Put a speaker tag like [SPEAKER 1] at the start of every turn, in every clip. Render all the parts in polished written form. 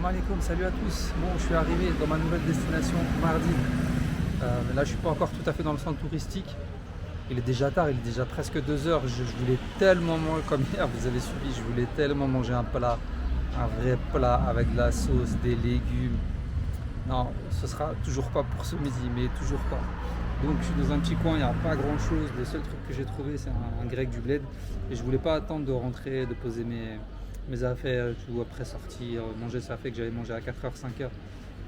[SPEAKER 1] Salam alaikum, salut à tous. Bon, je suis arrivé dans ma nouvelle destination mardi. Mais là, je suis pas encore tout à fait dans le centre touristique. Il est déjà tard, il est déjà presque 2 heures. Je voulais tellement manger, comme hier, vous avez suivi, je voulais tellement manger un plat, un vrai plat avec de la sauce, des légumes. Non, ce sera toujours pas pour ce midi, mais toujours pas. Donc je suis dans un petit coin, il n'y a pas grand chose. Le seul truc que j'ai trouvé, c'est un grec du bled. Et je voulais pas attendre de rentrer, de poser mes affaires et tout, après sortir, manger. Ça fait que j'avais mangé à 4h, 5h.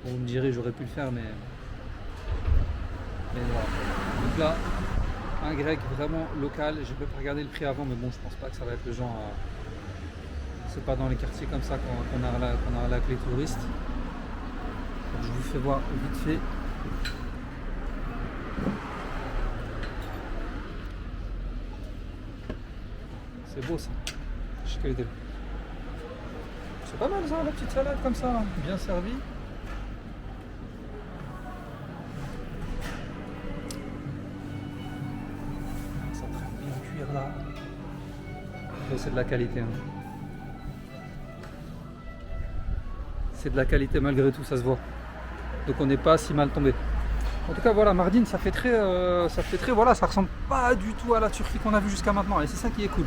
[SPEAKER 1] Bon, vous me direz, j'aurais pu le faire, mais voilà. Donc là, un grec vraiment local. Je peux pas regarder le prix avant, mais bon, je pense pas que ça va être le genre. C'est pas dans les quartiers comme ça qu'on a là avec les touristes. Donc, je vous fais voir vite fait. C'est beau ça. C'est pas mal ça, la petite salade comme ça, bien servie. C'est en train de bien cuire là. Oh, c'est de la qualité. Hein. C'est de la qualité malgré tout, ça se voit. Donc on n'est pas si mal tombé. En tout cas voilà, Mardin, ça fait très, voilà, ça ressemble pas du tout à la Turquie qu'on a vue jusqu'à maintenant. Et c'est ça qui est cool.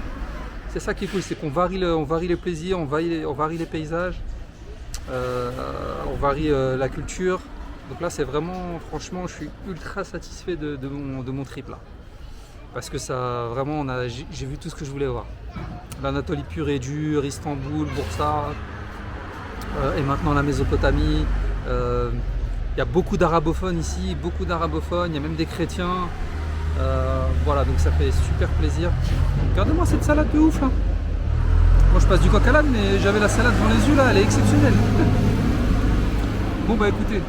[SPEAKER 1] C'est ça qui est cool, c'est qu'on varie, on varie les plaisirs, on varie les paysages, on varie la culture. Donc là, c'est vraiment, franchement, je suis ultra satisfait de mon trip là. Parce que ça, vraiment, j'ai vu tout ce que je voulais voir. L'Anatolie pure et dure, Istanbul, Bursa, et maintenant la Mésopotamie. Il y a beaucoup d'arabophones ici, il y a même des chrétiens. Voilà, donc ça fait super plaisir. Regardez-moi cette salade de ouf là. Moi je passe du coq à l'âne, mais j'avais la salade dans les yeux là, elle est exceptionnelle. Bon bah écoutez,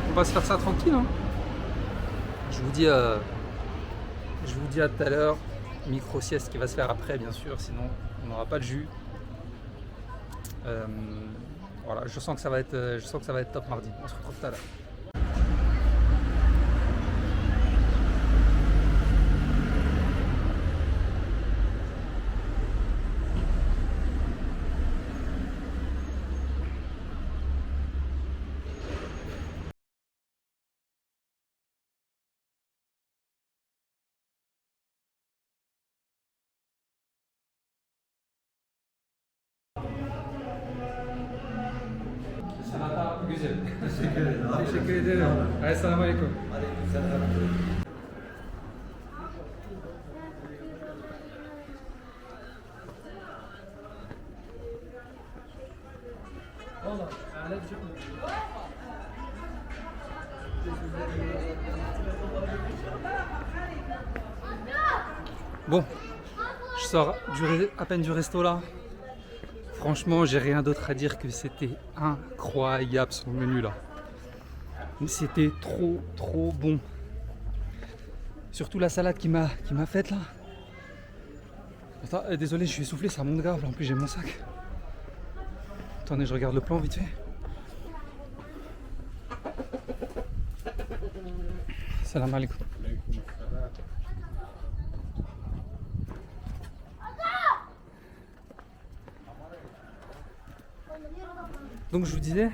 [SPEAKER 1] on va se faire ça tranquille. Hein. Je vous dis à tout à l'heure. Micro sieste qui va se faire après bien sûr, sinon on n'aura pas de jus. Voilà, je sens que ça va être top mardi. On se retrouve tout à l'heure. Güzel.
[SPEAKER 2] Teşekkür ederim.
[SPEAKER 1] Teşekkür ederim. Esselamu Aleyküm.
[SPEAKER 2] Aleykümselam.
[SPEAKER 1] Bon, je sors à peine du resto là. Franchement, j'ai rien d'autre à dire que c'était incroyable son menu là. C'était trop bon. Surtout la salade qui m'a faite là. Attends, désolé, je suis essoufflé, ça monte grave. En plus, j'ai mon sac. Attendez, je regarde le plan vite fait. Salam alaikum. Donc je vous disais,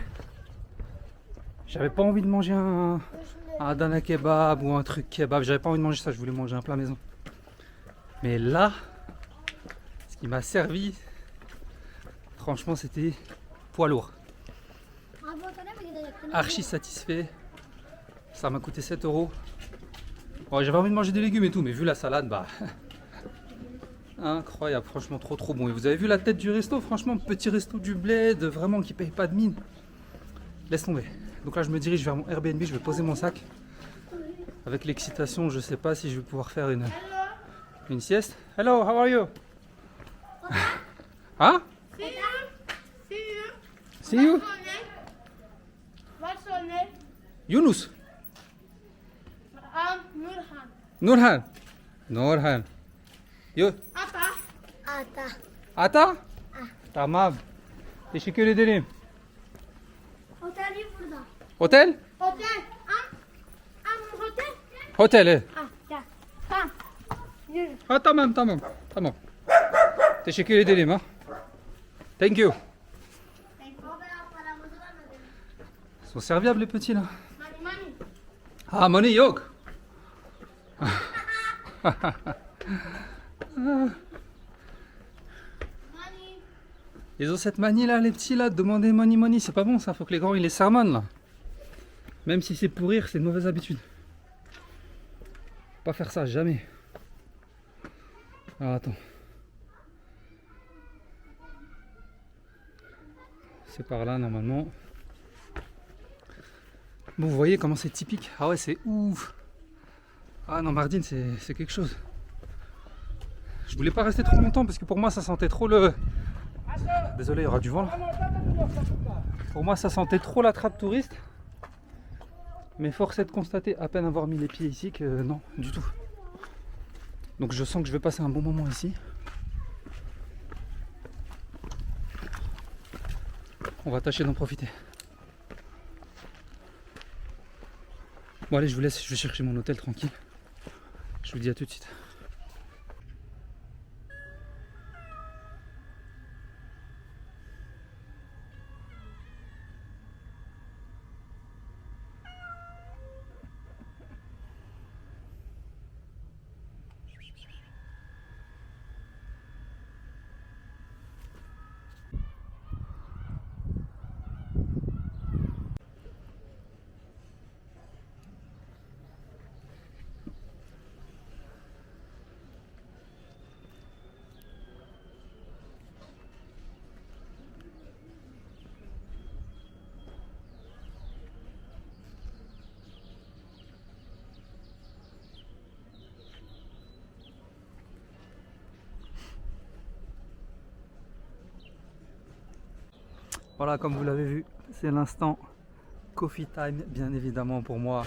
[SPEAKER 1] j'avais pas envie de manger un Adana kebab ou un truc kebab, j'avais pas envie de manger ça, je voulais manger un plat maison. Mais là, ce qui m'a servi, franchement c'était poids lourd. Archi satisfait, ça m'a coûté 7 €. Bon, j'avais envie de manger des légumes et tout, mais vu la salade, bah... Incroyable, franchement trop bon. Et vous avez vu la tête du resto, franchement, petit resto du bled, vraiment qui paye pas de mine. Laisse tomber. Donc là je me dirige vers mon Airbnb, je vais poser mon sac. Avec l'excitation, je sais pas si je vais pouvoir faire une sieste. Hello, how are you? Hein? See you?
[SPEAKER 3] What's your name?
[SPEAKER 1] Yunus.
[SPEAKER 3] Nurhan.
[SPEAKER 1] Nurhan. You?
[SPEAKER 3] Ata.
[SPEAKER 1] Ata? Tamam. Teşekkür ederim.
[SPEAKER 3] Oteli burada.
[SPEAKER 1] Otel?
[SPEAKER 3] Otel. Otel.
[SPEAKER 1] Otel. Evet.
[SPEAKER 3] Gel. Tamam. Yürü.
[SPEAKER 1] Ha tamam. Teşekkür ederim ha. Thank you. sont serviables les petits là.
[SPEAKER 3] Mani, mani.
[SPEAKER 1] Ah, money yoke.
[SPEAKER 3] Mani.
[SPEAKER 1] Ils ont cette manie là, les petits là, de demander money money, c'est pas bon ça, faut que les grands ils les sermonnent là. Même si c'est pour rire, c'est une mauvaise habitude. Pas faire ça, jamais. Alors attends. C'est par là normalement. Bon, vous voyez comment c'est typique. Ah ouais, c'est ouf. Ah non, Mardin, c'est quelque chose. Je voulais pas rester trop longtemps parce que pour moi ça sentait trop le... Désolé, il y aura du vent là. Pour moi ça sentait trop la trappe touriste. Mais force est de constater, à peine avoir mis les pieds ici, que non, du tout. Donc je sens que je vais passer un bon moment ici. On va tâcher d'en profiter. Bon allez, je vous laisse, je vais chercher mon hôtel tranquille. Je vous dis à tout de suite. Voilà, comme vous l'avez vu, c'est l'instant coffee time, bien évidemment pour moi.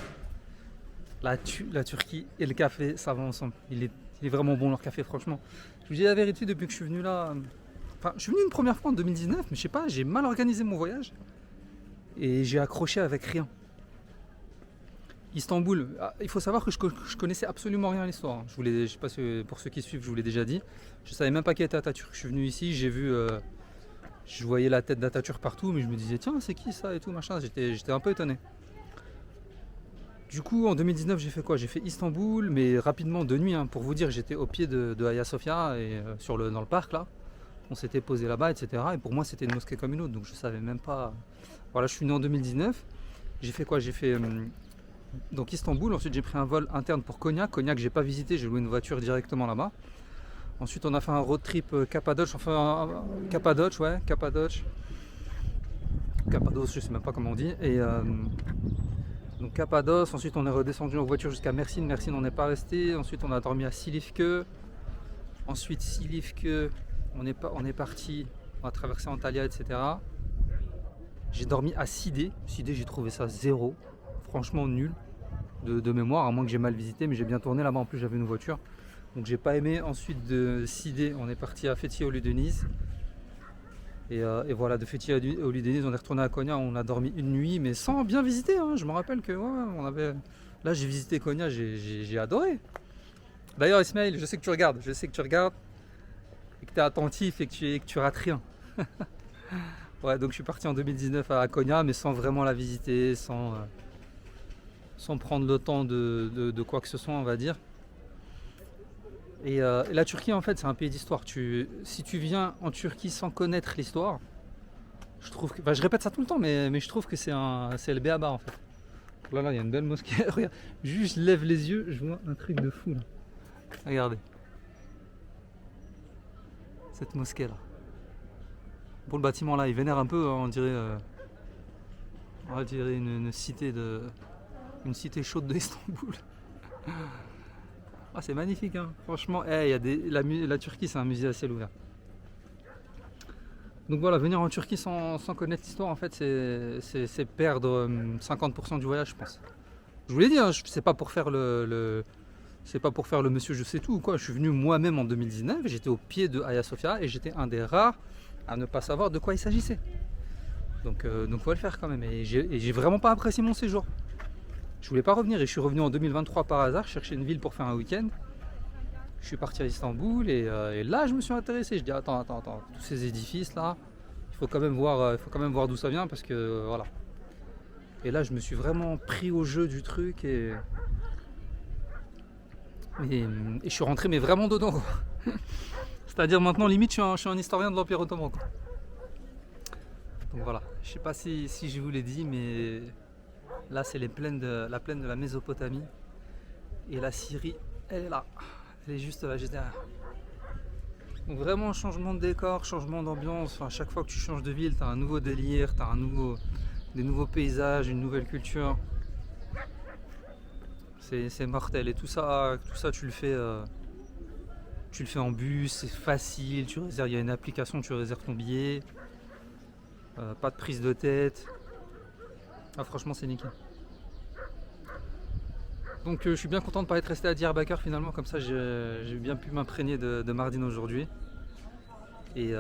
[SPEAKER 1] La Turquie et le café, ça va ensemble. Il est vraiment bon leur café, franchement. Je vous dis la vérité, depuis que je suis venu là... Enfin, je suis venu une première fois en 2019, mais je sais pas, j'ai mal organisé mon voyage. Et j'ai accroché avec rien. Istanbul, il faut savoir que je connaissais absolument rien à l'histoire. Je sais pas si, pour ceux qui suivent, je vous l'ai déjà dit. Je savais même pas qui était Atatürk. Je suis venu ici, j'ai vu... je voyais la tête d'Atatürk partout, mais je me disais tiens c'est qui ça et tout machin, j'étais un peu étonné. Du coup en 2019 j'ai fait quoi? J'ai fait Istanbul, mais rapidement de nuit, hein, pour vous dire, j'étais au pied de Hagia Sophia et dans le parc là. On s'était posé là-bas, etc. Et pour moi c'était une mosquée comme une autre, donc je savais même pas. Voilà, je suis venu en 2019. J'ai fait quoi? J'ai fait donc Istanbul, ensuite j'ai pris un vol interne pour Konya. Konya que j'ai pas visité, j'ai loué une voiture directement là-bas. Ensuite on a fait un road trip Cappadoce, Cappadoce, je sais même pas comment on dit. Et donc Cappadoce, ensuite on est redescendu en voiture jusqu'à Mersin. Mersin on n'est pas resté, ensuite on a dormi à Silifke. Ensuite Silifke, on est parti, on a traversé Antalya, etc. J'ai dormi à Sidé. Sidé j'ai trouvé ça zéro, franchement nul de mémoire, à moins que j'ai mal visité, mais j'ai bien tourné là-bas, en plus j'avais une voiture. Donc j'ai pas aimé. Ensuite de Sidé, on est parti à Fethiye au lieu de Nice. Et voilà, de Fethiye au lieu de Nice, on est retourné à Konya, on a dormi une nuit, mais sans bien visiter. Hein. Je me rappelle que on avait... Là j'ai visité Konya, j'ai adoré. D'ailleurs Ismaël, je sais que tu regardes, et que tu es attentif et que tu rates rien. Ouais, donc je suis parti en 2019 à Konya, mais sans vraiment la visiter, sans prendre le temps de quoi que ce soit, on va dire. Et la Turquie en fait c'est un pays d'histoire. Si tu viens en Turquie sans connaître l'histoire, je trouve que, je répète ça tout le temps, mais je trouve que c'est le b.a.-ba en fait. Là il y a une belle mosquée. Regarde, juste je lève les yeux, je vois un truc de fou là. Regardez. Cette mosquée là. Bon, le bâtiment là il vénère un peu, hein, on dirait une cité chaude d'Istanbul. Ah, c'est magnifique, hein. Franchement, la Turquie c'est un musée à ciel ouvert. Donc voilà, venir en Turquie sans connaître l'histoire, en fait, c'est perdre 50% du voyage, je pense. Je vous l'ai dit, hein, c'est pas pour faire le monsieur je sais tout ou quoi. Je suis venu moi-même en 2019, j'étais au pied de Hagia Sophia et j'étais un des rares à ne pas savoir de quoi il s'agissait. Donc faut le faire quand même. Et j'ai vraiment pas apprécié mon séjour. Je voulais pas revenir et je suis revenu en 2023 par hasard, chercher une ville pour faire un week-end. Je suis parti à Istanbul et là je me suis intéressé. Je dis attends, tous ces édifices là, il faut quand même voir d'où ça vient parce que voilà. Et là, je me suis vraiment pris au jeu du truc et je suis rentré mais vraiment dedans, quoi. C'est-à-dire maintenant limite je suis un historien de l'Empire ottoman, quoi. Donc voilà, je sais pas si je vous l'ai dit, mais là c'est la plaine de la Mésopotamie et la Syrie, elle est là, elle est juste là, juste derrière. Donc vraiment changement de décor, changement d'ambiance, enfin, chaque fois que tu changes de ville, tu as un nouveau délire, tu as des nouveaux paysages, une nouvelle culture. C'est mortel et tout ça tu le fais en bus, c'est facile, tu réserves, il y a une application, tu réserves ton billet, pas de prise de tête. Ah, franchement c'est nickel. Donc je suis bien content de ne pas être resté à Diyarbakır finalement, comme ça j'ai bien pu m'imprégner de Mardin aujourd'hui. Et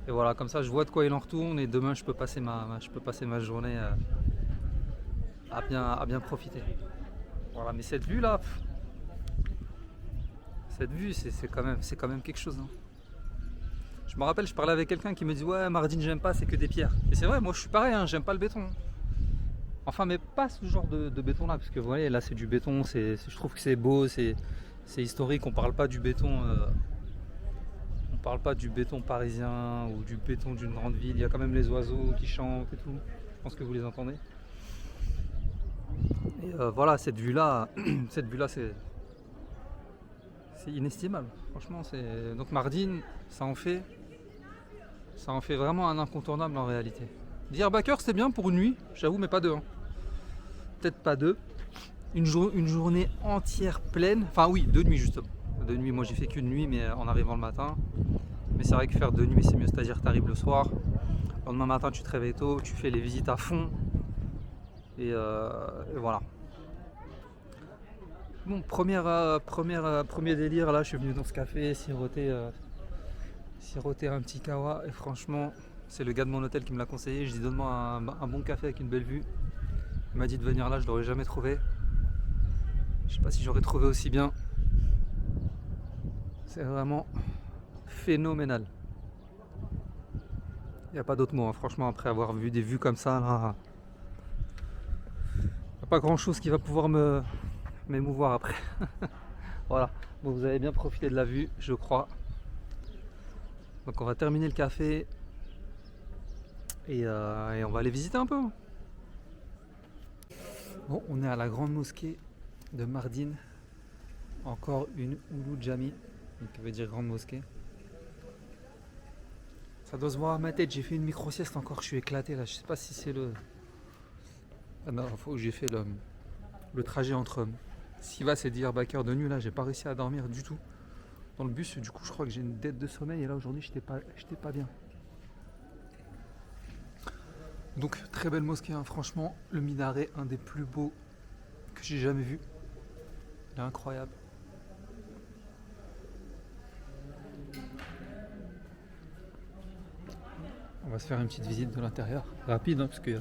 [SPEAKER 1] voilà, comme ça je vois de quoi il en retourne et demain je peux passer ma journée à bien profiter. Voilà, mais cette vue là, c'est quand même quelque chose, hein. Je me rappelle, je parlais avec quelqu'un qui me dit ouais, Mardin j'aime pas, c'est que des pierres. Et c'est vrai, moi je suis pareil, hein, j'aime pas le béton. Enfin, mais pas ce genre de béton là, parce que vous voyez là c'est du béton, je trouve que c'est beau, c'est historique. On parle pas du béton parisien ou du béton d'une grande ville. Il y a quand même les oiseaux qui chantent et tout, je pense que vous les entendez. Et voilà, cette vue là c'est inestimable, franchement. Donc Mardin, ça en fait vraiment un incontournable en réalité. Diyarbakır c'était bien pour une nuit, j'avoue, mais pas deux, hein. Peut-être pas deux. Une journée entière pleine, enfin oui, 2 nuits justement. 2 nuits, moi j'ai fait qu'une nuit, mais en arrivant le matin. Mais c'est vrai que faire 2 nuits c'est mieux, c'est-à-dire tu arrives le soir, le lendemain matin tu te réveilles tôt, tu fais les visites à fond, et voilà. Bon, premier délire, là je suis venu dans ce café siroter un petit kawa, et franchement c'est le gars de mon hôtel qui me l'a conseillé. Je dis donne-moi un bon café avec une belle vue. Il m'a dit de venir là, je l'aurais jamais trouvé. Je sais pas si j'aurais trouvé aussi bien. C'est vraiment phénoménal. Il n'y a pas d'autre mot, hein. Franchement, après avoir vu des vues comme ça, là, il n'y a pas grand chose qui va pouvoir m'émouvoir après. Voilà, bon, vous avez bien profité de la vue, je crois. Donc on va terminer le café et on va aller visiter un peu. Bon, on est à la grande mosquée de Mardin. Encore une Oulu Jami, qui veut dire grande mosquée. Ça doit se voir à ma tête, j'ai fait une micro-sieste encore, je suis éclaté là. Je sais pas si c'est le... Ah non, faut que j'ai fait le trajet entre Sivas et Diyarbakır de nuit là, j'ai pas réussi à dormir du tout dans le bus. Du coup, je crois que j'ai une dette de sommeil et là aujourd'hui, j'étais pas bien. Donc très belle mosquée, hein. Franchement, le minaret, un des plus beaux que j'ai jamais vu. Il est incroyable. On va se faire une petite visite de l'intérieur, rapide, hein, parce que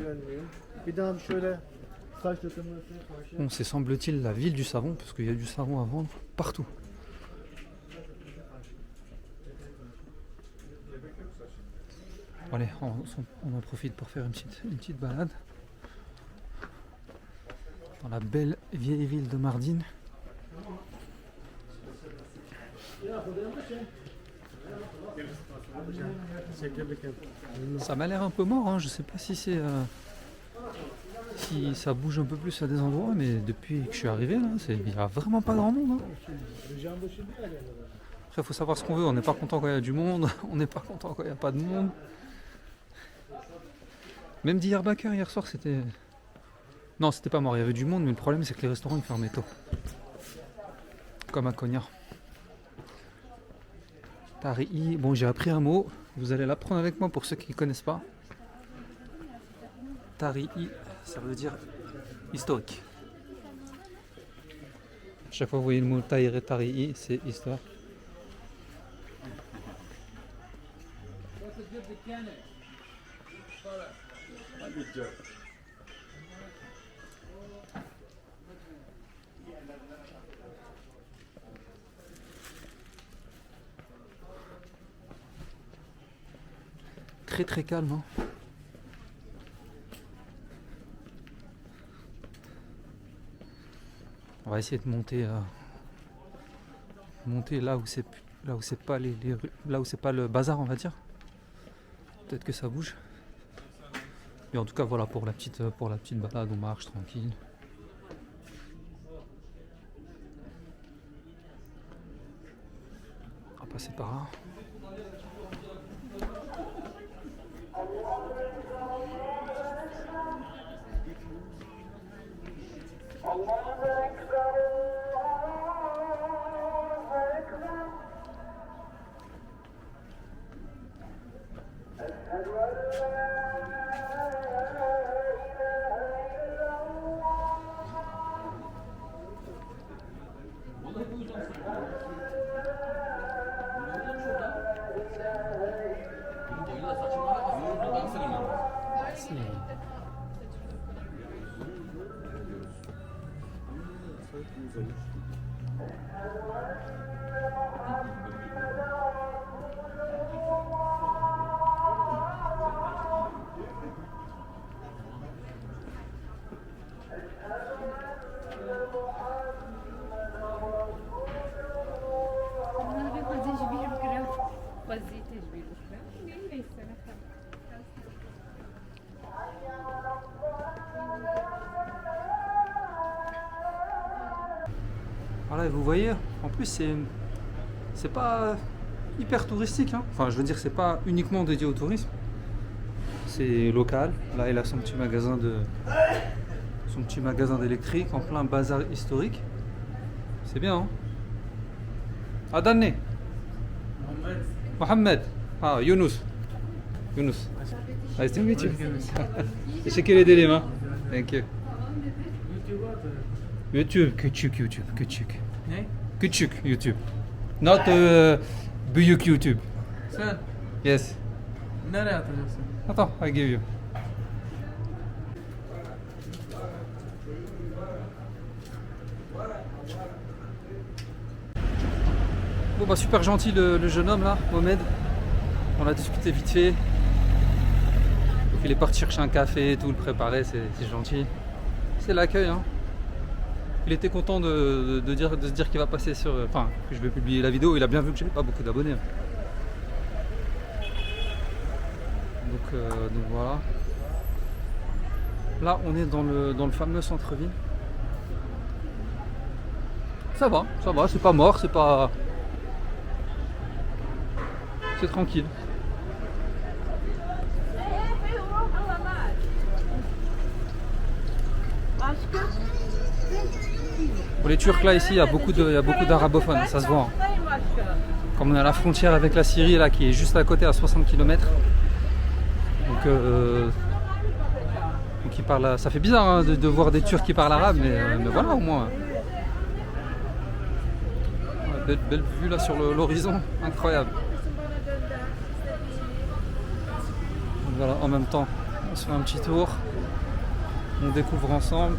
[SPEAKER 2] güvenmiyor. Bir daha şöyle saç dökülmesi karşı.
[SPEAKER 1] Bon, c'est semble-t-il la ville du savon, parce qu'il y a du savon à vendre partout. Allez, on en profite pour faire une petite balade dans la belle vieille ville de Mardin. Ça m'a l'air un peu mort, hein. Je sais pas si c'est si ça bouge un peu plus à des endroits, mais depuis que je suis arrivé là, il y a vraiment pas grand monde, hein. Après, il faut savoir ce qu'on veut. On n'est pas content quand il y a du monde, on n'est pas content quand il n'y a pas de monde. Même Diyarbakır hier soir, c'était... Non, c'était pas mort, il y avait du monde, mais le problème c'est que les restaurants ils fermaient tôt. Comme à Konya. Tarihi, bon j'ai appris un mot, vous allez l'apprendre avec moi pour ceux qui ne connaissent pas. Tarihi, ça veut dire historique. À chaque fois vous voyez le mot Tarihi, c'est histoire. Très très calme, hein. On va essayer de monter là où c'est pas là où c'est pas le bazar, on va dire. Peut-être que ça bouge. Mais en tout cas voilà pour la petite balade, on marche tranquille. On va passer par là. Voilà, vous voyez, en plus c'est pas hyper touristique, hein. Enfin je veux dire c'est pas uniquement dédié au tourisme. C'est local. Là il a son petit magasin d'électrique en plein bazar historique. C'est bien, hein. Adane. Mohamed. Ah, Yunus. Nice to meet you. Teşekkür ederim, ha. Thank you. YouTube, küçük YouTube, küçük.
[SPEAKER 4] Ne?
[SPEAKER 1] Küçük YouTube. Not büyük YouTube.
[SPEAKER 4] Sen
[SPEAKER 1] Yes.
[SPEAKER 4] nereye atacaksın?
[SPEAKER 1] Attends, I give you. Bon bah super gentil le jeune homme là, Mohamed. On a discuté vite fait. Donc il est parti chercher un café et tout, le préparer, c'est gentil. C'est l'accueil, hein. Il était content de se dire qu'il va passer sur... Enfin, que je vais publier la vidéo. Il a bien vu que j'avais pas beaucoup d'abonnés. Donc voilà. Là, on est dans le fameux centre-ville. Ça va, c'est pas mort, c'est pas... C'est tranquille. Pour les Turcs là ici, il y a beaucoup d'arabophones, ça se voit, hein. Comme on est à la frontière avec la Syrie là qui est juste à côté à 60 km. Donc ils parlent, ça fait bizarre, hein, de voir des Turcs qui parlent arabe, mais voilà au moins. Ouais, belle vue là sur l'horizon, incroyable. Donc voilà, en même temps On se fait un petit tour. On découvre ensemble.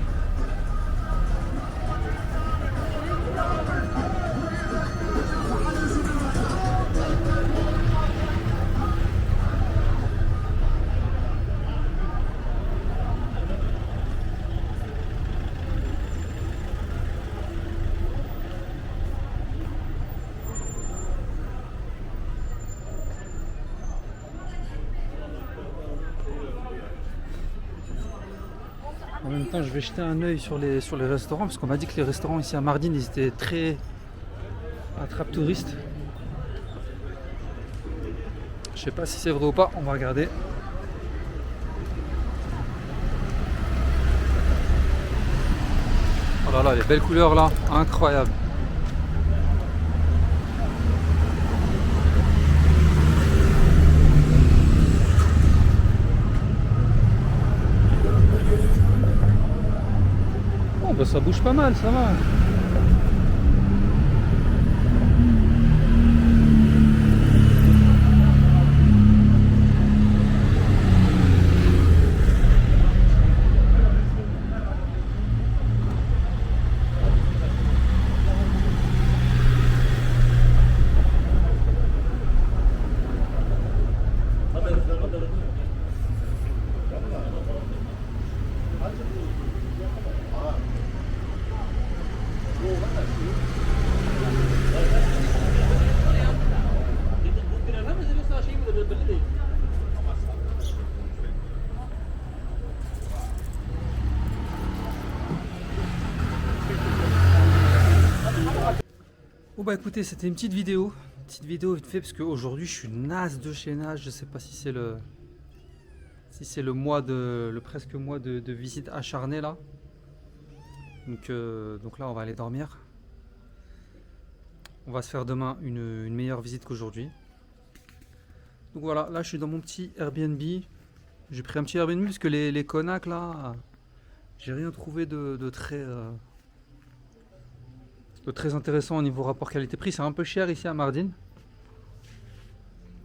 [SPEAKER 1] En même temps, je vais jeter un œil sur les restaurants parce qu'on m'a dit que les restaurants ici à Mardin ils étaient très attrape-touristes. Je sais pas si c'est vrai ou pas, on va regarder. Oh là là, les belles couleurs là, incroyable. Oh bah ça bouge pas mal, ça va. Bon bah écoutez, c'était une petite vidéo vite fait parce qu'aujourd'hui je suis naze de chez naze. Je sais pas si c'est le presque mois de visite acharnée là. Donc là on va aller dormir. On va se faire demain une meilleure visite qu'aujourd'hui. Donc voilà, là je suis dans mon petit Airbnb. J'ai pris un petit Airbnb parce que les Konak là, j'ai rien trouvé de très intéressant au niveau rapport qualité-prix. C'est un peu cher ici à Mardin.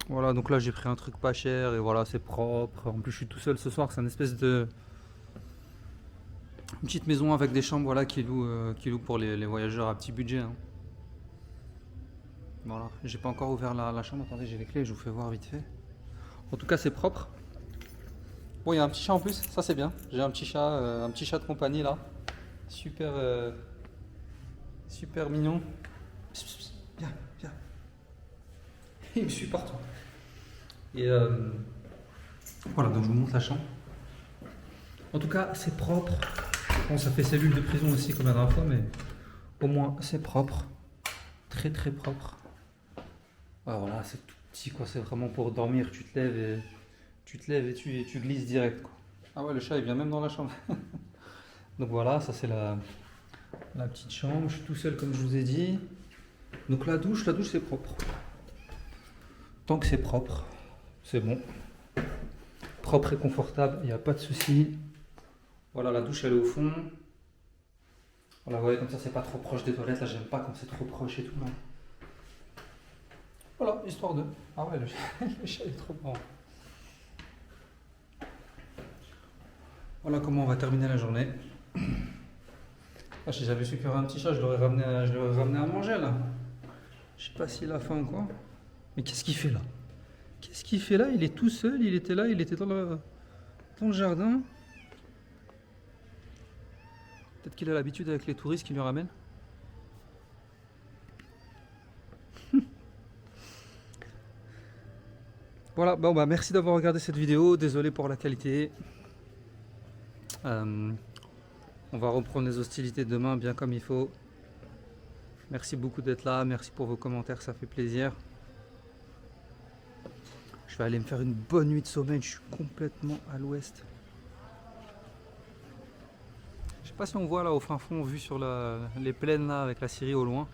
[SPEAKER 1] Voilà, donc là j'ai pris un truc pas cher et voilà, c'est propre. En plus je suis tout seul ce soir, c'est une espèce de une petite maison avec des chambres, voilà, qui loue pour les voyageurs à petit budget, hein. Voilà, j'ai pas encore ouvert la chambre. Attendez, j'ai les clés, je vous fais voir vite fait. En tout cas c'est propre. Bon, il y a un petit chat en plus, ça c'est bien. J'ai un petit chat de compagnie là. Super mignon. Viens, viens. Il me suit partout. Et voilà, donc je vous montre la chambre. En tout cas, c'est propre. Bon, ça fait cellule de prison aussi comme la dernière fois, mais au moins c'est propre. Très très propre. Ah, voilà, c'est tout petit quoi, c'est vraiment pour dormir. Tu te lèves et tu glisses direct quoi. Ah ouais, le chat il vient même dans la chambre. Donc voilà, ça c'est la petite chambre. Je suis tout seul comme je vous ai dit. Donc la douche c'est propre. Tant que c'est propre, c'est bon. Propre et confortable, il n'y a pas de souci. Voilà, la douche elle est au fond. Voilà, vous voyez, comme ça c'est pas trop proche des toilettes. Là j'aime pas quand c'est trop proche et tout là. Voilà, histoire de... Ah ouais, le chat est trop grand. Voilà comment on va terminer la journée. Ah, si j'avais su qu'il y aurait un petit chat, je l'aurais ramené à manger là. Je sais pas s'il a faim ou quoi. Mais qu'est-ce qu'il fait là? Qu'est-ce qu'il fait là? Il est tout seul, il était là, il était dans le jardin. Peut-être qu'il a l'habitude avec les touristes qui lui ramènent. Voilà, bon bah merci d'avoir regardé cette vidéo, désolé pour la qualité. On va reprendre les hostilités demain bien comme il faut. Merci beaucoup d'être là, merci pour vos commentaires, ça fait plaisir. Je vais aller me faire une bonne nuit de sommeil, je suis complètement à l'ouest. Je sais pas si on voit là au fin fond, vu sur les plaines là avec la Syrie au loin.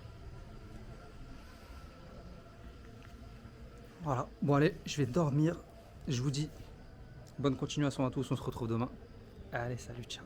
[SPEAKER 1] Voilà, bon allez, je vais dormir. Je vous dis bonne continuation à tous, on se retrouve demain. Allez, salut, ciao.